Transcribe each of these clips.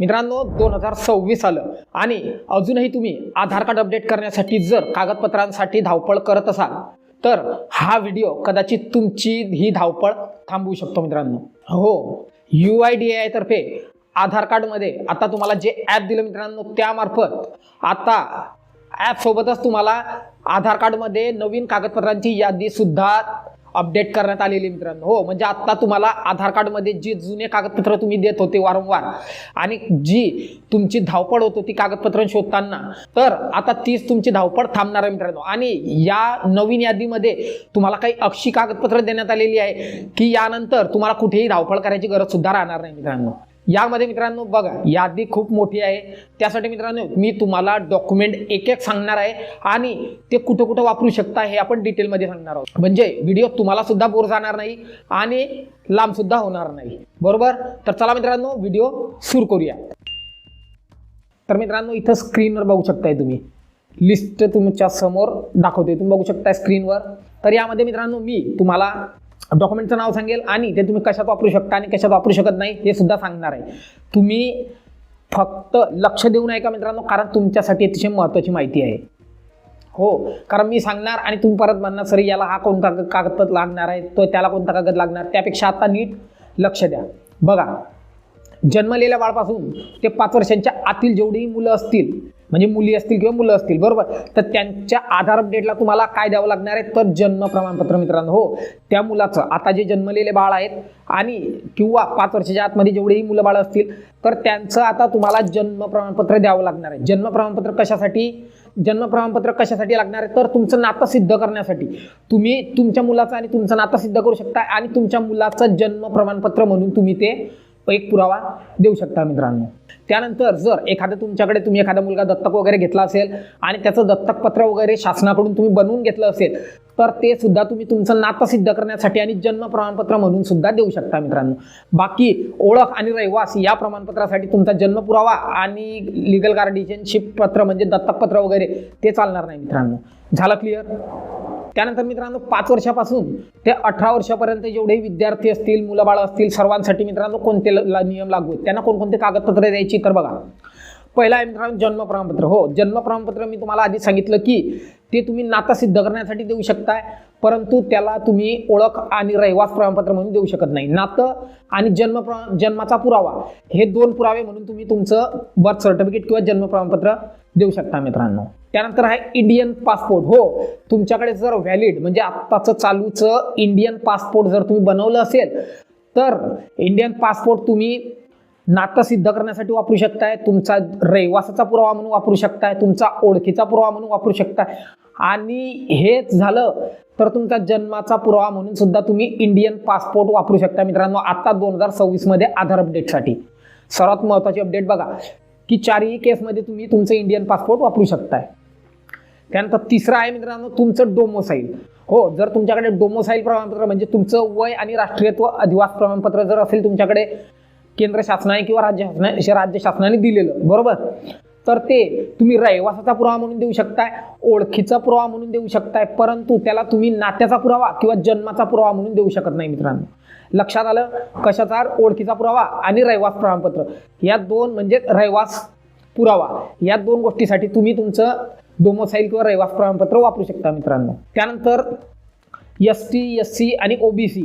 मित्रांनो 2026 आलं आणि अजूनही तुम्ही आधार कार्ड अपडेट करण्यासाठी जर कागदपत्रांसाठी धावपळ करत असाल तर हा व्हिडिओ कदाचित तुमची ही धावपळ थांबवू शकतो मित्रांनो। हो, UIDAI तर्फे आधार कार्डमध्ये आता तुम्हाला जे ॲप दिलं मित्रांनो त्यामार्फत आता ॲप सोबतच तुम्हाला आधार कार्डमध्ये नवीन कागदपत्रांची यादी सुद्धा अपडेट करण्यात आलेली मित्रांनो। हो, म्हणजे आता तुम्हाला आधार कार्डमध्ये जे जुने कागदपत्र तुम्ही देत होते वारंवार आणि जी तुमची धावपळ होत होती कागदपत्र शोधताना, तर आता तीच तुमची धावपळ थांबणार आहे मित्रांनो। आणि या नवीन यादीमध्ये तुम्हाला काही अक्षी कागदपत्र देण्यात आलेली आहे की यानंतर तुम्हाला कुठेही धावपळ करायची गरज सुद्धा राहणार नाही मित्रांनो। यामध्ये मित्रांनो बघा, यादी खूप मोठी आहे, त्यासाठी मित्रांनो मी तुम्हाला डॉक्युमेंट एक एक सांगणार आहे आणि ते कुठं कुठं वापरू शकता हे आपण डिटेलमध्ये सांगणार आहोत, म्हणजे व्हिडिओ तुम्हाला सुद्धा बोर जाणार नाही आणि लांब सुद्धा होणार नाही, बरोबर। तर चला मित्रांनो व्हिडिओ सुरू करूया। तर मित्रांनो इथं स्क्रीनवर बघू शकताय तुम्ही लिस्ट तुमच्या समोर दाखवते, तुम्ही बघू शकता स्क्रीनवर। तर यामध्ये मित्रांनो मी तुम्हाला डॉक्युमेंटचं नाव सांगेल आणि ते तुम्ही कशात वापरू शकता आणि कशात वापरू शकत नाही हे सुद्धा सांगणार आहे। तुम्ही फक्त लक्ष देऊन ऐका मित्रांनो, कारण तुमच्यासाठी अतिशय महत्त्वाची माहिती आहे। हो, कारण मी सांगणार आणि तुम्ही परत म्हणणार सर याला हा कोणता कागदपत्र लागणार आहे, तो त्याला कोणता कागद लागणार, त्यापेक्षा आता नीट लक्ष द्या। बघा, जन्मलेल्या बाळापासून ते 5 वर्षांच्या आतील जेवढी मुलं असतील, म्हणजे मुली असतील किंवा मुलं असतील, बरोबर, तर त्यांच्या आधार अपडेटला तुम्हाला काय द्यावं लागणार आहे, तर जन्म प्रमाणपत्र मित्रांनो। हो, त्या मुलाचं आता जे जन्मलेले बाळ आहेत आणि किंवा 5 वर्षाच्या आतमध्ये जेवढेही मुलं बाळ असतील तर त्यांचं आता तुम्हाला जन्म प्रमाणपत्र द्यावं लागणार आहे। जन्म प्रमाणपत्र कशासाठी लागणार आहे, तर तुमचं नातं सिद्ध करण्यासाठी। तुम्ही तुमच्या मुलाचं आणि तुमचं नातं सिद्ध करू शकता आणि तुमच्या मुलाचं जन्म प्रमाणपत्र म्हणून तुम्ही ते एक पुरावा देऊ शकता मित्रांनो। त्यानंतर जर तुम्ही एखादा मुलगा दत्तक वगैरे घेतला असेल आणि त्याचं दत्तक पत्र वगैरे शासनाकडून तुम्ही बनवून घेतलं असेल तर ते सुद्धा तुम्ही तुमचं नातं सिद्ध करण्यासाठी आणि जन्म प्रमाणपत्र म्हणून सुद्धा देऊ शकता मित्रांनो। बाकी ओळख आणि रहिवासी या प्रमाणपत्रासाठी तुमचा जन्म पुरावा आणि लीगल गार्डियनशिप पत्र म्हणजे दत्तक पत्र वगैरे ते चालणार नाही मित्रांनो। झालं क्लिअर? त्यानंतर मित्रांनो 5 वर्षापासून ते 18 वर्षापर्यंत जेवढे विद्यार्थी असतील, मुलं बाळ असतील, सर्वांसाठी मित्रांनो कोणते नियम लागू आहेत, त्यांना कोणकोणते कागदपत्रे द्यायची, तर बघा, पहिला आहे मित्रांनो जन्म प्रमाणपत्र। हो, जन्म प्रमाणपत्र मी तुम्हाला आधी सांगितलं की ते तुम्ही नातं सिद्ध करण्यासाठी देऊ शकताय, परंतु त्याला तुम्ही ओळख आणि रहिवास प्रमाणपत्र म्हणून देऊ शकत नाही। नातं आणि जन्माचा पुरावा हे 2 पुरावे म्हणून तुम्ही तुमचं बर्थ सर्टिफिकेट किंवा जन्म प्रमाणपत्र देऊ शकता मित्रांनो। त्यानंतर आहे इंडियन पासपोर्ट। हो, तुमच्याकडे जर व्हॅलिड म्हणजे आत्ताचं चालूचं इंडियन पासपोर्ट जर तुम्ही बनवलं असेल तर इंडियन पासपोर्ट तुम्ही नातं सिद्ध करण्यासाठी वापरू शकताय, तुमचा रहिवासाचा पुरावा म्हणून वापरू शकताय, तुमचा ओळखीचा पुरावा म्हणून वापरू शकताय आणि हेच झालं तर तुमचा जन्माचा पुरावा म्हणून सुद्धा तुम्ही इंडियन पासपोर्ट वापरू शकता मित्रांनो। आता 2026 मध्ये आधार अपडेटसाठी सर्वात महत्त्वाची अपडेट बघा की 4ही केसमध्ये तुम्ही तुमचं इंडियन पासपोर्ट वापरू शकताय। त्यानंतर तिसरं आहे मित्रांनो तुमचं डोमोसाईल। हो, जर तुमच्याकडे डोमोसाईल प्रमाणपत्र म्हणजे तुमचं वय आणि राष्ट्रीयत्व अधिवास प्रमाणपत्र जर असेल तुमच्याकडे केंद्र शासनाने किंवा राज्य शासनाने दिलेलं, बरोबर, तर ते तुम्ही रहिवासाचा पुरावा म्हणून देऊ शकताय, ओळखीचा पुरावा म्हणून देऊ शकताय, परंतु त्याला तुम्ही नात्याचा पुरावा किंवा जन्माचा पुरावा म्हणून देऊ शकत नाही मित्रांनो। लक्षात आलं? कशाचा? ओळखीचा पुरावा आणि रहिवास प्रमाणपत्र या 2 म्हणजे रहिवास पुरावा या 2 गोष्टीसाठी तुम्ही तुमचं डोमोसाईल किंवा रहिवास प्रमाणपत्र वापरू शकता मित्रांनो। त्यानंतर ST, SC आणि OBC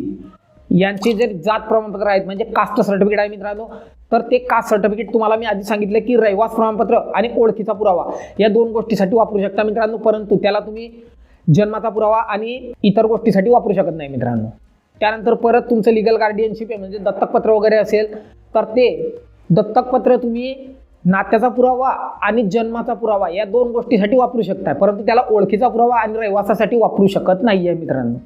यांचे जे जात प्रमाणपत्र आहेत म्हणजे कास्ट सर्टिफिकेट आहे मित्रांनो, तर ते कास्ट सर्टिफिकेट तुम्हाला मी आधी सांगितलं की रहिवास प्रमाणपत्र आणि ओळखीचा पुरावा या 2 गोष्टीसाठी वापरू शकता मित्रांनो, परंतु त्याला तुम्ही जन्माचा पुरावा आणि इतर गोष्टीसाठी वापरू शकत नाही मित्रांनो। त्यानंतर परत तुमचं लीगल गार्डियनशिप आहे म्हणजे दत्तकपत्र वगैरे असेल तर ते दत्तकपत्र तुम्ही नात्याचा पुरावा आणि जन्माचा पुरावा या 2 गोष्टीसाठी वापरू शकताय, परंतु त्याला ओळखीचा पुरावा आणि रहिवासासाठी वापरू शकत नाहीये मित्रांनो।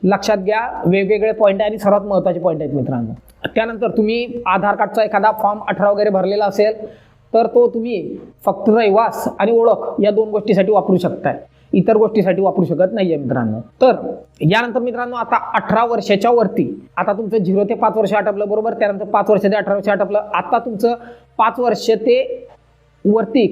लक्षात घ्या, वेगवेगळे पॉईंट आहे आणि सर्वात महत्त्वाचे पॉईंट आहेत मित्रांनो। त्यानंतर तुम्ही आधार कार्डचा एखादा फॉर्म 18 वगैरे भरलेला असेल तर तो तुम्ही फक्त रहिवास आणि ओळख या 2 गोष्टीसाठी वापरू शकताय, इतर गोष्टीसाठी वापरू शकत नाहीये मित्रांनो। तर यानंतर मित्रांनो आता 18 वर्षाच्या वरती, आता तुमचं 0 ते 5 वर्ष आटपलं, बरोबर, त्यानंतर 5 वर्ष ते 18 वर्ष आटपलं, आता तुमचं 5 वर्ष ते वरती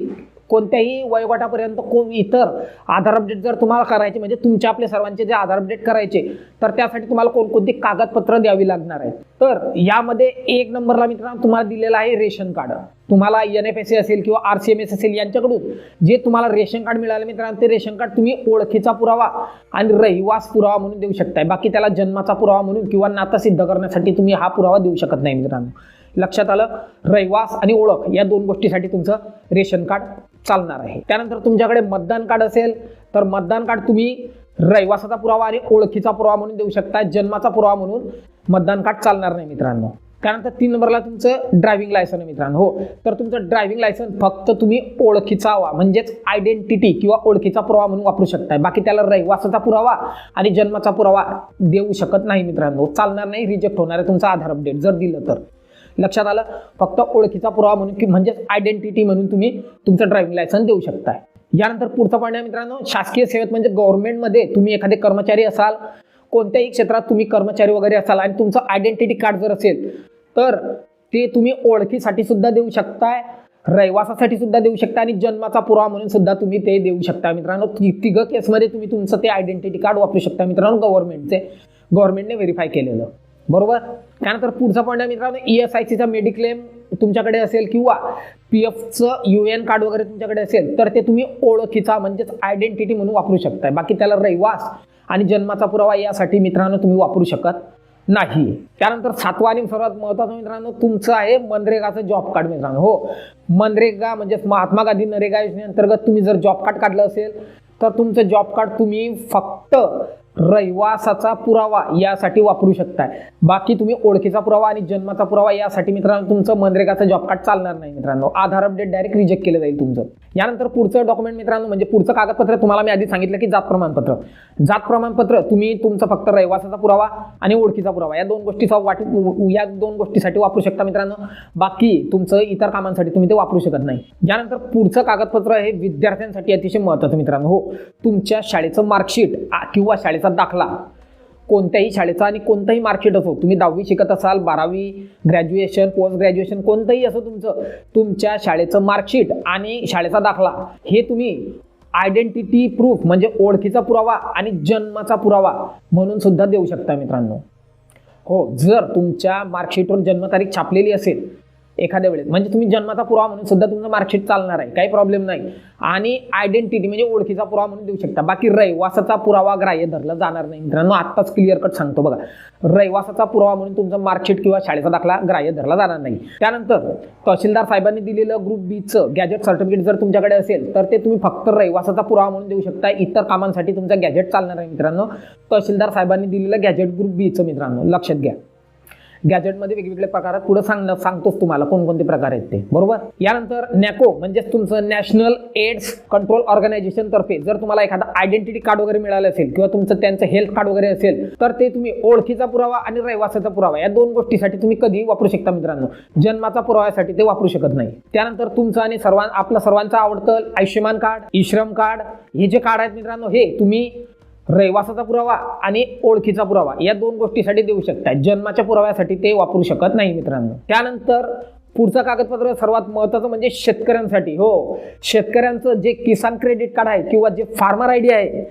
कोणत्याही वयोगटापर्यंत इतर आधार अपडेट जर तुम्हाला करायचे म्हणजे तुमच्या आपले सर्वांचे जे आधार अपडेट करायचे तर त्यासाठी तुम्हाला कोणकोणती कागदपत्र द्यावी लागणार आहेत. तर यामध्ये 1 नंबरला मित्रांनो तुम्हाला दिलेला आहे रेशन कार्ड. तुम्हाला NFSA असेल किंवा RCMS असेल यांच्याकडून जे तुम्हाला रेशन कार्ड मिळाले मित्रांनो ते रेशन कार्ड तुम्ही ओळखीचा पुरावा आणि रहिवास पुरावा म्हणून देऊ शकताय. बाकी त्याला जन्माचा पुरावा म्हणून किंवा नातं सिद्ध करण्यासाठी तुम्ही हा पुरावा देऊ शकत नाही मित्रांनो. लक्षात आलं. रहिवास आणि ओळख या 2 गोष्टीसाठी तुमचं रेशन कार्ड चालणार आहे. त्यानंतर तुमच्याकडे मतदान कार्ड असेल तर मतदान कार्ड तुम्ही रहिवासाचा पुरावा आणि ओळखीचा पुरावा म्हणून देऊ शकता. जन्माचा पुरावा म्हणून मतदान कार्ड चालणार नाही मित्रांनो. त्यानंतर 3 नंबरला तुमचं ड्रायव्हिंग लायसन आहे मित्रांनो. हो, तर तुमचं ड्रायव्हिंग लायसन फक्त तुम्ही ओळखीचा म्हणजेच आयडेंटिटी किंवा ओळखीचा पुरावा म्हणून वापरू शकताय. बाकी त्याला रहिवासाचा पुरावा आणि जन्माचा पुरावा देऊ शकत नाही मित्रांनो. चालणार नाही, रिजेक्ट होणार आहे तुमचा आधार अपडेट जर दिलं तर. लक्षात आलं. फक्त ओळखीचा पुरावा म्हणून म्हणजेच आयडेंटिटी म्हणून तुम्ही तुमचं ड्रायव्हिंग लायसन देऊ शकताय. यानंतर पुढचा पॉईंट आहे मित्रांनो, शासकीय सेवेत म्हणजे गव्हर्नमेंटमध्ये तुम्ही एखादे कर्मचारी असाल, कोणत्याही क्षेत्रात तुम्ही कर्मचारी वगैरे असाल आणि तुमचं आयडेंटिटी कार्ड जर असेल तर ते तुम्ही ओळखीसाठी सुद्धा देऊ शकताय, रहिवासासाठी सुद्धा देऊ शकता आणि जन्माचा पुरावा म्हणून सुद्धा तुम्ही ते देऊ शकता मित्रांनो. तिघ केसमध्ये तुम्ही तुमचं ते आयडेंटिटी कार्ड वापरू शकता मित्रांनो. गव्हर्नमेंटने व्हेरीफाय केलेलं. बरोबर. त्यानंतर पुढचा पॉईंट आहे मित्रांनो, ESICचा मेडिक्लेम तुमच्याकडे असेल किंवा PFचं UN कार्ड वगैरे तुमच्याकडे असेल तर ते तुम्ही ओळखीचा म्हणजेच आयडेंटिटी म्हणून वापरू शकताय. बाकी त्याला रहिवास आणि जन्माचा पुरावा यासाठी मित्रांनो तुम्ही वापरू शकत नाही. त्यानंतर 7वा आणि सर्वात महत्त्वाचं मित्रांनो तुमचं आहे मनरेगाचं जॉब कार्ड मित्रांनो. हो, मनरेगा म्हणजे महात्मा गांधी नरेगा योजनेअंतर्गत तुम्ही जर जॉब कार्ड काढलं असेल तर तुमचं जॉब कार्ड तुम्ही फक्त रहिवासाचा पुरावा यासाठी वापरू शकताय. बाकी तुम्ही ओळखीचा पुरावा आणि जन्माचा पुरावा यासाठी मित्रांनो तुमचं मनरेगाचं जॉब कार्ड चालणार नाही मित्रांनो. आधार अपडेट डायरेक्ट रिजेक्ट केलं जाईल तुमचं. यानंतर पुढचं डॉक्युमेंट मित्रांनो म्हणजे पुढचं कागदपत्र तुम्हाला मी आधी सांगितलं की जात प्रमाणपत्र. जात प्रमाणपत्र तुम्ही तुमचं फक्त रहिवासाचा पुरावा आणि ओळखीचा पुरावा या 2 गोष्टीसाठी वापरू शकता मित्रांनो. बाकी तुमचं इतर कामांसाठी तुम्ही ते वापरू शकत नाही. यानंतर पुढचं कागदपत्र हे विद्यार्थ्यांसाठी अतिशय महत्त्वाचं मित्रांनो. हो, तुमच्या शाळेचं मार्कशीट किंवा शाळेचा दाखला, कोणत्याही शाळेचा आणि कोणताही मार्कशीट असो, तुम्ही 10वी शिकत असाल, 12वी, ग्रॅज्युएशन, पोस्ट ग्रॅज्युएशन कोणतंही असो तुमच्या शाळेचं मार्कशीट आणि शाळेचा दाखला हे तुम्ही आयडेंटिटी प्रूफ म्हणजे ओळखीचा पुरावा आणि जन्माचा पुरावा म्हणून सुद्धा देऊ शकता मित्रांनो. हो, जर तुमच्या मार्कशीटवर जन्मतारीख छापलेली असेल एखाद्या वेळेस म्हणजे तुम्ही जन्माचा पुरावा म्हणून सुद्धा तुमचं मार्कशीट चालणार आहे, काही प्रॉब्लेम नाही. आणि आयडेंटिटी म्हणजे ओळखीचा पुरावा म्हणून देऊ शकता. बाकी रहिवासाचा पुरावा ग्राह्य धरला जाणार नाही मित्रांनो. आत्ताच क्लिअर कट सांगतो बघा, रहिवासाचा पुरावा म्हणून तुमचं मार्कशीट किंवा शाळेचा दाखला ग्राह्य धरला जाणार नाही. त्यानंतर तहसीलदार साहेबांनी दिलेलं ग्रुप Bचं गॅजेट सर्टिफिकेट जर तुमच्याकडे असेल तर ते तुम्ही फक्त रहिवासाचा पुरावा म्हणून देऊ शकता. इतर कामांसाठी तुमचं गॅजेट चालणार आहे मित्रांनो. तहसीलदार साहेबांनी दिलेलं गॅजेट ग्रुप Bचं मित्रांनो लक्षात घ्या. गॅजेटमध्ये वेगवेगळे प्रकार आहेत, पुढे सांगतोच तुम्हाला कोणकोणते प्रकार आहेत ते. बरोबर. यानंतर नॅको म्हणजे तुमचं नॅशनल एड्स कंट्रोल ऑर्गनायझेशन तर्फे जर तुम्हाला एखादा आयडेंटिटी कार्ड वगैरे मिळालं असेल किंवा तुमचं त्यांचं हेल्थ कार्ड वगैरे असेल तर ते तुम्ही ओळखीचा पुरावा आणि रहिवासाचा पुरावा या 2 गोष्टीसाठी तुम्ही कधीही वापरू शकता मित्रांनो. जन्माचा पुराव्यासाठी ते वापरू शकत नाही. त्यानंतर तुमचं आणि आपलं सर्वांचं आवडतं आयुष्यमान कार्ड, ई-श्रम कार्ड हे जे कार्ड आहेत मित्रांनो हे तुम्ही रहिवासाचा पुरावा आणि ओळखीचा पुरावा या 2 गोष्टीसाठी देऊ शकता. जन्माच्या पुराव्यासाठी ते वापरू शकत नाही मित्रांनो. त्यानंतर पुढचं कागदपत्र सर्वात महत्त्वाचं म्हणजे शेतकऱ्यांसाठी. हो, शेतकऱ्यांचं जे किसान क्रेडिट कार्ड आहे किंवा जे फार्मर आयडी आहे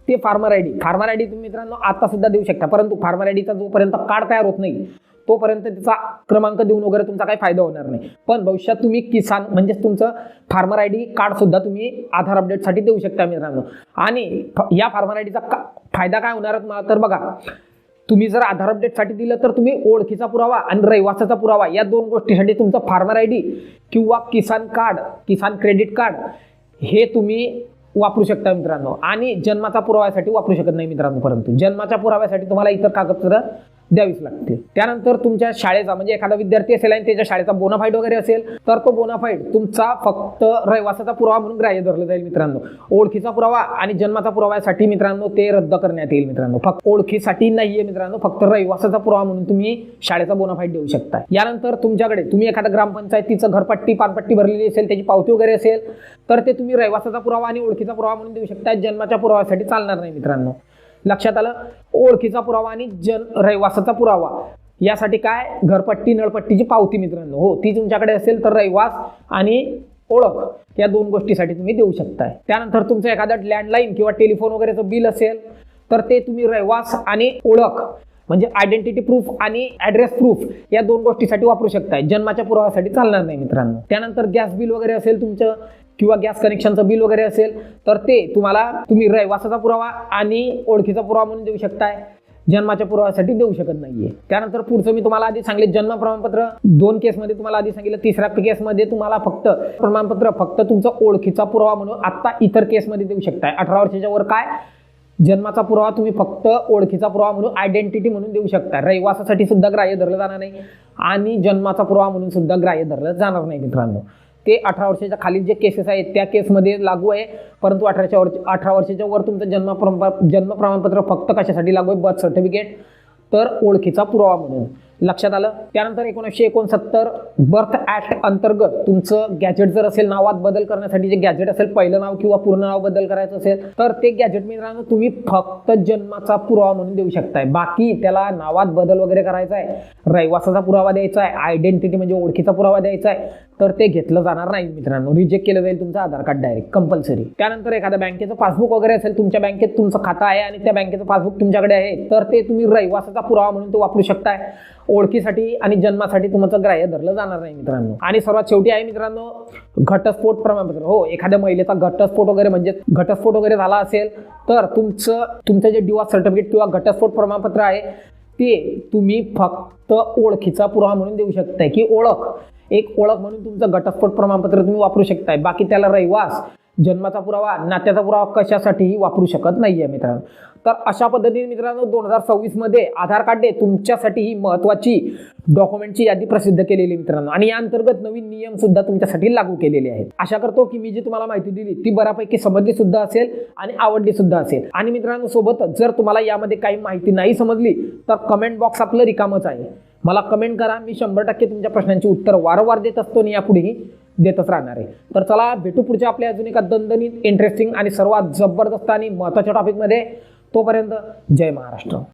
ते फार्मर आयडी तुम्ही मित्रांनो आता सुद्धा देऊ शकता. परंतु फार्मर आयडीचा जोपर्यंत कार्ड तयार होत नाही तोपर्यंत त्याचा क्रमांक देऊन वगैरे तुमचा काही फायदा होणार नाही. पण भविष्यात तुम्ही किसान म्हणजे तुमचं फार्मर आयडी कार्ड सुद्धा तुम्ही आधार अपडेटसाठी देऊ शकता मित्रांनो. आणि या फार्मर आयडीचा फायदा काय होणार तुम्हाला तर बघा, तुम्ही जर आधार अपडेटसाठी दिलं तर तुम्ही ओळखीचा पुरावा आणि रहिवासाचा पुरावा या 2 गोष्टीसाठी तुमचं फार्मर आयडी किंवा किसान क्रेडिट कार्ड हे तुम्ही वापरू शकता मित्रांनो. आणि जन्माचा पुराव्यासाठी वापरू शकत नाही मित्रांनो. परंतु जन्माच्या पुराव्यासाठी तुम्हाला इतर कागदपत्र द्यावीच लागते. त्यानंतर तुमच्या शाळेचा म्हणजे एखादा विद्यार्थी असेल आणि त्याच्या शाळेचा बोनाफाईड वगैरे असेल तर तो बोनाफाईड तुमचा फक्त रहिवासाचा पुरावा म्हणून ग्राह्य धरला जाईल मित्रांनो. ओळखीचा पुरावा आणि जन्माचा पुराव्यासाठी मित्रांनो ते रद्द करण्यात येईल मित्रांनो. फक्त ओळखीसाठी नाहीये मित्रांनो, फक्त रहिवासाचा पुरावा म्हणून तुम्ही शाळेचा बोनाफाईड देऊ शकता. यानंतर तुमच्याकडे तुम्ही एखादा ग्रामपंचायतीचं घरपट्टी पानपट्टी भरलेली असेल, त्याची पावती वगैरे असेल तर ते तुम्ही रहिवासाचा पुरावा आणि ओळखीचा पुरावा म्हणून देऊ शकता. जन्माच्या पुराव्यासाठी चालणार नाही मित्रांनो. लक्षात आलं. ओळखीचा पुरावा आणि रहिवासाचा पुरावा यासाठी काय घरपट्टी नळपट्टीची पावती मित्रांनो. हो, ती तुमच्याकडे असेल तर रहिवास आणि ओळख या 2 गोष्टीसाठी तुम्ही देऊ शकताय. त्यानंतर तुमचं एखादं लँडलाईन किंवा टेलिफोन वगैरेचं बिल असेल तर ते तुम्ही रहिवास आणि ओळख म्हणजे आयडेंटिटी प्रूफ आणि ऍड्रेस प्रूफ या 2 गोष्टीसाठी वापरू शकताय. जन्माच्या पुराव्यासाठी चालणार नाही मित्रांनो. त्यानंतर गॅस बिल वगैरे असेल तुमचं किंवा गॅस कनेक्शनचं बिल वगैरे असेल तर ते तुम्ही रहिवासाचा पुरावा आणि ओळखीचा पुरावा म्हणून देऊ शकताय. जन्माच्या पुराव्यासाठी देऊ शकत नाहीये. त्यानंतर पुढचं मी तुम्हाला आधी सांगितले जन्म प्रमाणपत्र 2 केसमध्ये तुम्हाला आधी सांगितलं. तिसऱ्या केसमध्ये तुम्हाला फक्त प्रमाणपत्र फक्त तुमचा ओळखीचा पुरावा म्हणून आता इतर केसमध्ये देऊ शकताय. 18 वर्षाच्या वर काय जन्माचा पुरावा तुम्ही फक्त ओळखीचा पुरावा म्हणून आयडेंटिटी म्हणून देऊ शकता. रहिवासासाठी सुद्धा ग्राह्य धरलं जाणार नाही आणि जन्माचा पुरावा म्हणून सुद्धा ग्राह्य धरलं जाणार नाही मित्रांनो. ते 18 वर्षाच्या खालील जे केसेस आहेत त्या केसमध्ये लागू आहे. परंतु 18 वर्षाच्या वर तुमचं जन्म प्रमाणपत्र फक्त कशासाठी लागू आहे? बर्थ सर्टिफिकेट तर ओळखीचा पुरावा म्हणून. लक्षात आलं. त्यानंतर 1969 बर्थ ऍक्ट अंतर्गत तुमचं गॅजेट जर असेल नावात बदल करण्यासाठी जे गॅजेट असेल पहिलं नाव किंवा पूर्ण नाव बदल करायचं असेल तर ते गॅजेट मित्रांनो तुम्ही फक्त जन्माचा पुरावा म्हणून देऊ शकताय. बाकी त्याला नावात बदल वगैरे करायचा आहे, रहिवासाचा पुरावा द्यायचा आहे, आयडेंटिटी म्हणजे ओळखीचा पुरावा द्यायचा आहे तर ते घेतलं जाणार नाही मित्रांनो. रिजेक्ट केलं जाईल तुमचं आधार कार्ड डायरेक्ट कंपल्सरी. त्यानंतर एखाद्या बँकेचं पासबुक वगैरे असेल, तुमच्या बँकेत तुमचं खातं आहे आणि त्या बँकेचं पासबुक तुमच्याकडे आहे तर ते तुम्ही रहिवासाचा पुरावा म्हणून ते वापरू शकताय. ओळखीसाठी आणि जन्मासाठी तुमचं ग्राह्य धरलं जाणार नाही मित्रांनो. आणि सर्वात शेवटी आहे मित्रांनो घटस्फोट प्रमाणपत्र. हो, एखाद्या महिलेचा घटस्फोट वगैरे झाला असेल तर तुमचं जे डिवॉर्स सर्टिफिकेट किंवा घटस्फोट प्रमाणपत्र आहे ते तुम्ही फक्त ओळखीचा पुरावा म्हणून देऊ शकताय की एक ओळख म्हणून तुमचं घटस्फोट प्रमाणपत्र तुम्ही वापरू शकताय. बाकी त्याला रहिवास, जन्माचा पुरावा, नात्याचा पुरावा कशासाठीही वापरू शकत नाहीये मित्रांनो. तर अशा पद्धतीने मित्रांनो 2024 मध्ये आधार कार्डने तुमच्यासाठी ही महत्वाची डॉक्युमेंटची यादी प्रसिद्ध केलेली मित्रांनो आणि या अंतर्गत नवीन नियम सुद्धा तुमच्यासाठी लागू केलेले आहेत. आशा करतो की मी जी तुम्हाला माहिती दिली ती बऱ्यापैकी समजली सुद्धा असेल आणि आवडली सुद्धा असेल. आणि मित्रांनो सोबतच जर तुम्हाला यामध्ये काही माहिती नाही समजली तर कमेंट बॉक्स आपलं रिकामच आहे. मला कमेंट करा. मी 100% तुमच्या प्रश्नांची उत्तर वारंवार देत असतो आणि यापुढेही देतच राहणार आहे. तर चला भेटू पुढच्या आपल्या अजून एका दणदणीत इंटरेस्टिंग आणि सर्वात जबरदस्त आणि महत्त्वाच्या टॉपिकमध्ये. तोपर्यंत जय महाराष्ट्र.